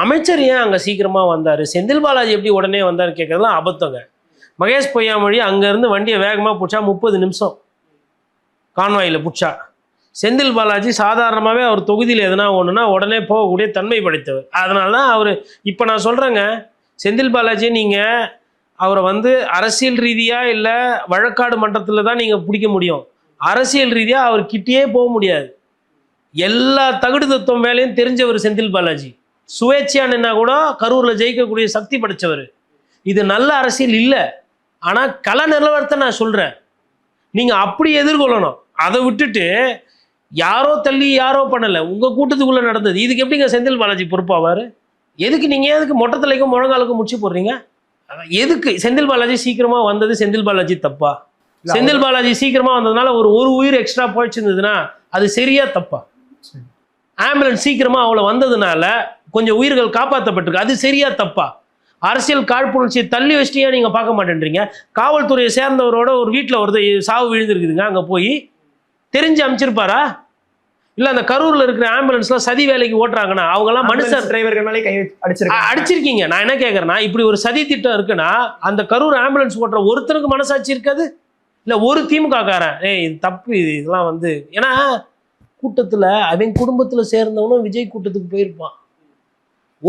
அமைச்சர் ஏன் அங்கே சீக்கிரமாக வந்தார், செந்தில் பாலாஜி எப்படி உடனே வந்தார் கேட்குறதுலாம் அபத்தங்க. மகேஷ் பொய்யாமொழி அங்கேருந்து வண்டியை வேகமாக பிடிச்சா 30 நிமிஷம் கான்வாயில் பிடிச்சா. செந்தில் பாலாஜி சாதாரணமாகவே அவர் தொகுதியில் எதனா ஒன்றுனா உடனே போகக்கூடிய தன்மை படைத்தவர். அதனால தான் அவர் இப்போ நான் சொல்கிறேங்க, செந்தில் பாலாஜி நீங்கள் அவரை வந்து அரசியல் ரீதியாக இல்லை வழக்காடு மன்றத்தில் தான் நீங்கள் பிடிக்க முடியும். அரசியல் ரீதியாக அவர் கிட்டேயே போக முடியாது. எல்லா தகுடு தத்துவம் வேலையும் தெரிஞ்சவர் செந்தில் பாலாஜி. சுயேட்சையானா கூட கரூரில் ஜெயிக்கக்கூடிய சக்தி படைத்தவர். இது நல்ல அரசியல் இல்லை. ஆனால் கள நிலவரத்தை நான் சொல்கிறேன், நீங்கள் அப்படி எதிர்கொள்ளணும். அதை விட்டுட்டு யாரோ தள்ளி யாரோ பண்ணலை, உங்கள் கூட்டத்துக்குள்ளே நடந்தது. இதுக்கு எப்படிங்க செந்தில் பாலாஜி பொறுப்பாவார்? எதுக்கு நீங்கள் எதுக்கு மொட்டை தலைக்கும் முழங்காலுக்கும் முடிச்சு போடுறீங்க? எதுக்கு செந்தில் பாலாஜி சீக்கிரமாக வந்தது செந்தில் பாலாஜி தப்பா? செந்தில் பாலாஜி சீக்கிரமாக வந்ததுனால ஒரு உயிர் எக்ஸ்ட்ரா போயிடுச்சிருந்ததுன்னா அது சரியா தப்பா? ஆம்புலன்ஸ் சீக்கிரமாக அவ்வளோ வந்ததுனால கொஞ்சம் உயிர்கள் காப்பாற்றப்பட்டிருக்கு, அது சரியா தப்பா? அரசியல் காழ்ப்புணர்ச்சியை தள்ளி வச்சிட்டியா நீங்கள் பார்க்க மாட்டேன்றீங்க. காவல்துறையை சேர்ந்தவரோட ஒரு வீட்டில் ஒருத்தர் சாவு விழுந்திருக்குதுங்க, அங்கே போய் தெரிஞ்சு அமைச்சிருப்பாரா? இல்லை அந்த கரூரில் இருக்கிற ஆம்புலன்ஸ்லாம் சதி வேலைக்கு ஓட்டுறாங்கன்னா அவங்கெல்லாம் மனுஷன் டிரைவர்கள் மேலே கை அடிச்சிருக்கீங்க. நான் என்ன கேட்குறேன்னா, இப்படி ஒரு சதி திட்டம் இருக்குன்னா அந்த கரூர் ஆம்புலன்ஸ் ஓட்டுற ஒருத்தருக்கு மனசாட்சி இருக்காது? இல்லை ஒரு திமுக காரன் இது தப்பு, இதெல்லாம் வந்து ஏன்னா கூட்டத்தில் அவன் குடும்பத்தில் சேர்ந்தவனும் விஜய் கூட்டத்துக்கு போயிருப்பான்.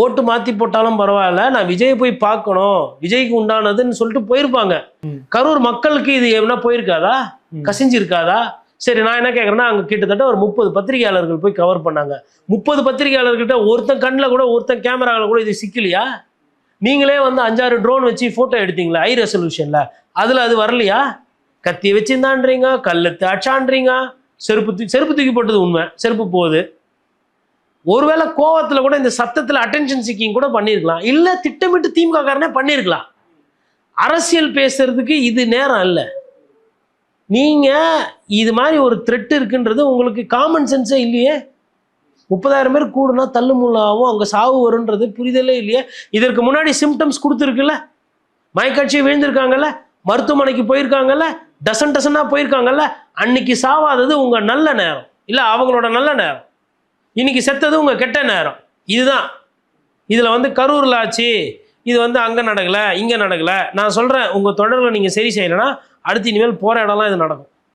ஓட்டு மாற்றி போட்டாலும் பரவாயில்ல, நான் விஜயை போய் பார்க்கணும், விஜய்க்கு உண்டானதுன்னு சொல்லிட்டு போயிருப்பாங்க. கரூர் மக்களுக்கு இது என்ன போயிருக்காதா? கசிஞ்சிருக்காதா? சரி, நான் என்ன கேட்குறேன்னா, அங்கே கிட்டத்தட்ட ஒரு 30 பத்திரிகையாளர்கள் போய் கவர் பண்ணாங்க. 30 பத்திரிகையாளர்கிட்ட ஒருத்தன் கண்ணில் கூட ஒருத்தன் கேமராவில் கூட இது சிக்கலையா? நீங்களே வந்து 5-6 ட்ரோன் வச்சு ஃபோட்டோ எடுத்தீங்களா ஹை ரெசல்யூஷனில்? அதில் அது வரலையா? கத்தியை வச்சுருந்தான்றீங்க, கல்லத்து அச்சான்றீங்க, செருப்பு தூக்கி போட்டது உண்மை, செருப்பு போகுது. ஒருவேளை கோவத்தில் கூட இந்த சத்தத்தில் அட்டென்ஷன் சீக்கிங் கூட பண்ணியிருக்கலாம், இல்லை திட்டமிட்டு திமுக காரனே பண்ணியிருக்கலாம். அரசியல் பேசுறதுக்கு இது நேரம் இல்லை. நீங்கள் இது மாதிரி ஒரு த்ரெட் இருக்குன்றது உங்களுக்கு காமன் சென்ஸே இல்லையே. 30,000 பேர் கூடுனா தள்ளுமுள்ளாவும் அங்கே சாவு வருன்றது புரிதலே இல்லையே. இதற்கு முன்னாடி சிம்டம்ஸ் கொடுத்துருக்குல்ல, மயக்காட்சி விழுந்திருக்காங்கல்ல, மருத்துவமனைக்கு போயிருக்காங்கல்ல, டசனாக போயிருக்காங்கல்ல. அன்னைக்கு சாவாதது உங்கள் நல்ல நேரம், இல்லை அவங்களோட நல்ல நேரம். இன்னைக்கு செத்தது உங்கள் கெட்ட நேரம். இதுதான். இதில் வந்து கரூரில் ஆச்சு, இது வந்து அங்கே நடக்கலை இங்கே நடக்கலை. நான் சொல்கிறேன், உங்கள் தொடரில் நீங்கள் சரி செய்யலைன்னா அடுத்து இனிமேல் போகிற இடம்லாம் இது நடக்கும்.